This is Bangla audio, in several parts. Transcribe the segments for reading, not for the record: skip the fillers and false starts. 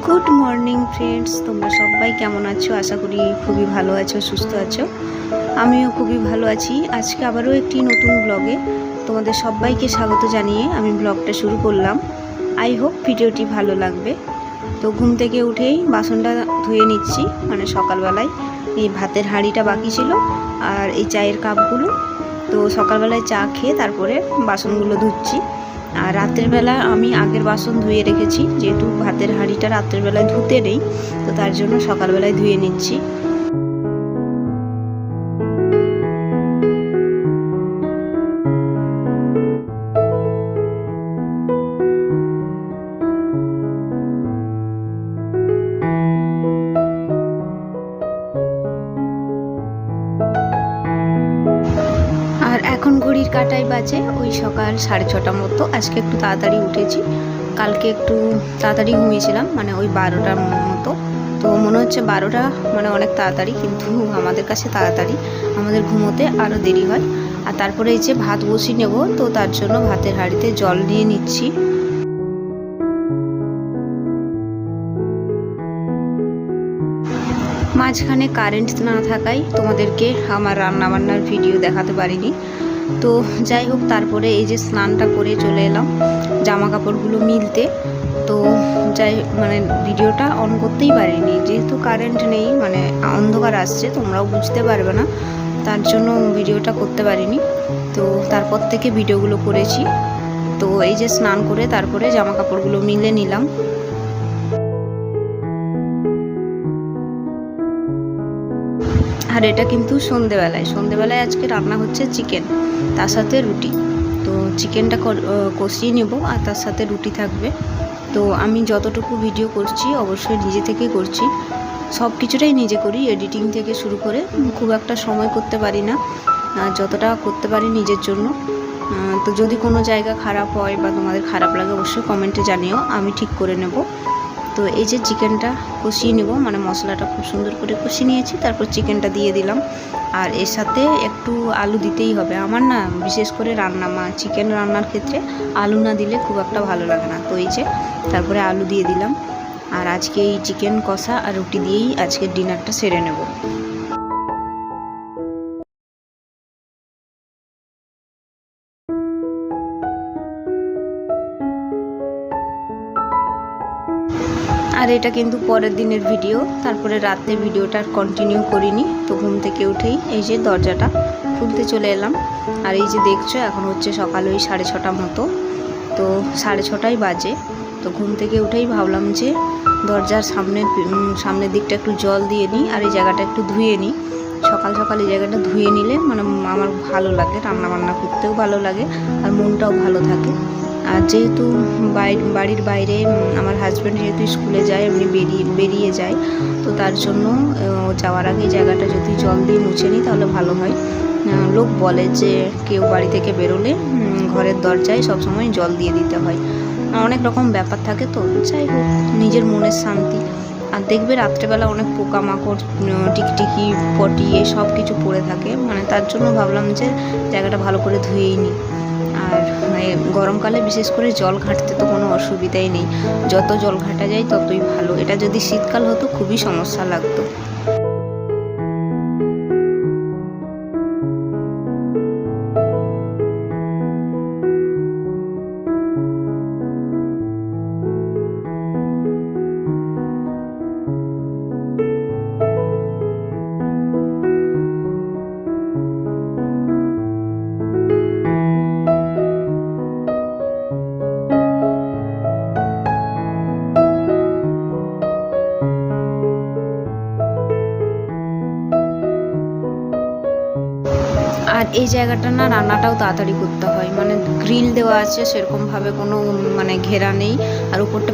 গুড মর্নিং ফ্রেন্ডস, তোমরা সবাই কেমন আছো? আশা করি খুবই ভালো আছো, সুস্থ আছো। আমিও খুবই ভালো আছি। আজকে আবারও একটি নতুন ব্লগে তোমাদের সবাইকে স্বাগত জানিয়ে আমি ব্লগটা শুরু করলাম। আই হোপ ভিডিওটি ভালো লাগবে। তো ঘুম থেকে উঠেই বাসনটা ধুয়ে নিচ্ছি, মানে সকালবেলায় এই ভাতের হাঁড়িটা বাকি ছিল আর এই চায়ের কাপগুলো। তো সকালবেলায় চা খেয়ে তারপরে বাসনগুলো ধুচ্ছি। আর রাতের বেলা আমি আগের বাসন ধুয়ে রেখেছি, যেহেতু ভাতের হাঁড়িটা রাতের বেলায় ধুতে নেই, তো তার জন্য সকালবেলায় ধুয়ে নিচ্ছি। আর এখন ঘড়ির কাঁটায় বাজে ওই সকাল 6:30 মতো। আজকে একটু তাড়াতাড়ি উঠেছি, কালকে একটু তাড়াতাড়ি ঘুমিয়েছিলাম, মানে ওই 12টার মতো। তো মনে হচ্ছে 12টা মানে অনেক তাড়াতাড়ি, কিন্তু আমাদের কাছে তাড়াতাড়ি, আমাদের ঘুমোতে আরও দেরি হয়। আর তারপরে এই যে ভাত বসিয়ে নেব, তো তার জন্য ভাতের হাঁড়িতে জল নিয়ে নিচ্ছি। মাঝখানে কারেন্ট না থাকায় তোমাদেরকে আমার রান্নাবান্নার ভিডিও দেখাতে পারিনি। তো যাই হোক, তারপরে এই যে স্নানটা করে চলে এলাম জামা কাপড়গুলো মিলতে। তো মানে ভিডিওটা অন করতেই পারিনি, যেহেতু কারেন্ট নেই, মানে অন্ধকার আসছে, তোমরাও বুঝতে পারবে না, তার জন্য ভিডিওটা করতে পারিনি। তো তারপর থেকে ভিডিওগুলো করেছি। তো এই যে স্নান করে তারপরে জামা কাপড়গুলো মিলে নিলাম। আর এটা কিন্তু সন্ধেবেলায় আজকে রান্না হচ্ছে চিকেন, তার সাথে রুটি। তো চিকেনটা কষিয়ে নেব আর তার সাথে রুটি থাকবে। তো আমি যতটুকু ভিডিও করছি অবশ্যই নিজে থেকে করছি, সব কিছুটাই নিজে করি, এডিটিং থেকে শুরু করে। খুব একটা সময় করতে পারি না, যতটা করতে পারি নিজের জন্য। তো যদি কোনো জায়গা খারাপ হয় বা তোমাদের খারাপ লাগে অবশ্যই কমেন্টে জানিও, আমি ঠিক করে নেব। তো এই যে চিকেনটা কষিয়ে নেব, মানে মশলাটা খুব সুন্দর করে কষিয়ে নিয়েছি, তারপর চিকেনটা দিয়ে দিলাম। আর এর সাথে একটু আলু দিতেই হবে। আমার না বিশেষ করে চিকেন রান্নার ক্ষেত্রে আলু না দিলে খুব একটা ভালো লাগে না। তো এই যে তারপরে আলু দিয়ে দিলাম। আর আজকে এই চিকেন কষা আর রুটি দিয়েই আজকের ডিনারটা সেরে নেব। আর এটা কিন্তু পরের দিনের ভিডিও, তারপরে রাতে ভিডিওটা কন্টিনিউ করিনি। তো ঘুম থেকে উঠেই এই যে দরজাটা খুলতে চলে এলাম। আর এই যে দেখছো এখন হচ্ছে সকাল ওই 6:30 মতো। তো 6:30 বাজে। তো ঘুম থেকে উঠেই ভাবলাম যে দরজার সামনের দিকটা একটু জল দিয়ে নিই আর এই জায়গাটা একটু ধুয়ে নিই। সকাল সকাল এই জায়গাটা ধুয়ে নিলে মানে আমার ভালো লাগে, রান্নাবান্না করতেও ভালো লাগে আর মনটাও ভালো থাকে। আর যেহেতু বাড়ির বাইরে আমার হাজব্যান্ড যেহেতু স্কুলে যায়, এমনি বেরিয়ে যায়, তো তার জন্য যাওয়ার আগে জায়গাটা যদি জল দিয়ে মুছে নিই তাহলে ভালো হয়। লোক বলে যে কেউ বাড়ি থেকে বেরোলে ঘরের দরজায় সবসময় জল দিয়ে দিতে হয়। অনেক রকম ব্যাপার থাকে, তো যাই হোক, নিজের মনের শান্তি। আর দেখবে রাত্রেবেলা অনেক পোকামাকড়, টিকটিকি, পটি, সব কিছু পড়ে থাকে, মানে তার জন্য ভাবলাম যে জায়গাটা ভালো করে ধুয়েই নিই। আর গরমকালে বিশেষ করে জল ঘাঁটতে তো কোনো অসুবিধাই নেই, যত জল ঘাঁটা যায় ততই ভালো। এটা যদি শীতকাল হতো খুবই সমস্যা লাগতো। আর এই জায়গাটা না রান্নাটাও তাড়াতাড়ি করতে হয়, মানে গ্রিল দেওয়া আছে, সেরকমভাবে কোনো মানে ঘেরা নেই। আর উপরটা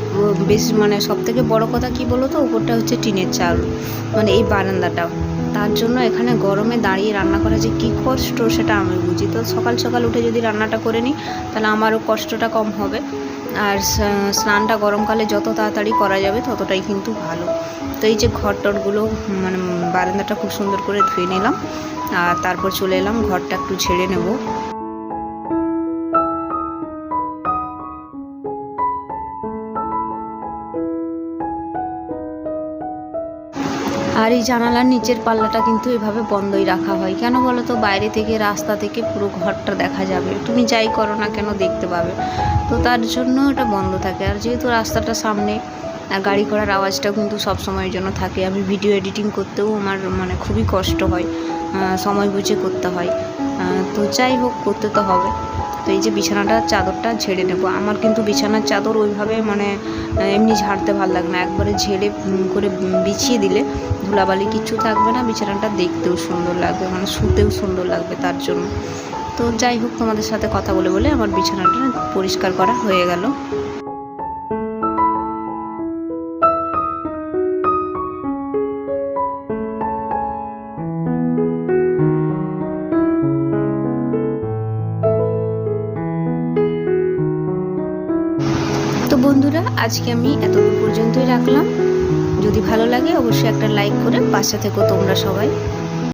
বেশ, মানে সবথেকে বড় কথা কি বলো তো, উপরটা হচ্ছে টিনের চাল, মানে এই বারান্দাটা। তার জন্য এখানে গরমে দাঁড়িয়ে রান্না করা যে কী কষ্ট সেটা আমি বুঝি। তো সকাল সকাল উঠে যদি রান্নাটা করে নিই তাহলে আমারও কষ্টটা কম হবে। আর স্নানটা গরমকালে যত তাড়াতাড়ি করা যাবে ততটাই কিন্তু ভালো। তো এই যে ঘর টরগুলো, মানে বারান্দাটা খুব সুন্দর করে ধুয়ে নিলাম। আর তারপর চলে এলাম ঘরটা একটু ঝেড়ে নেব। আর এই জানালার নিচের পাল্লাটা কিন্তু এভাবে বন্ধই রাখা হয়। কেন বলো তো, বাইরে থেকে রাস্তা থেকে পুরো ঘরটা দেখা যাবে, তুমি যাই করো না কেন দেখতে পাবে, তো তার জন্য এটা বন্ধ থাকে। আর যেহেতু রাস্তাটা সামনে, আর গাড়ি ঘোড়ার আওয়াজটা কিন্তু সব সময়ের জন্য থাকে। আমি ভিডিও এডিটিং করতেও আমার মানে খুবই কষ্ট হয়, সময় বুঝে করতে হয়। তো যাই হোক, করতে তো হবে। তো এই যে বিছানাটার চাদরটা ঝেড়ে নেব। আমার কিন্তু বিছানার চাদর ওইভাবে মানে এমনি ঝাড়তে ভালো লাগে না, একবারে ঝেড়ে করে বিছিয়ে দিলে ধুলাবালি কিচ্ছু থাকবে না, বিছানাটা দেখতেও সুন্দর লাগবে, মানে শুতেও সুন্দর লাগবে তার জন্য। তো যাই হোক, তোমাদের সাথে কথা বলে বলে আমার বিছানাটা পরিষ্কার করা হয়ে গেল। তো বন্ধুরা, আজকে আমি এতদূর পর্যন্তই রাখলাম। যদি ভালো লাগে অবশ্যই একটা লাইক করে পাশে থেকো তোমরা সবাই।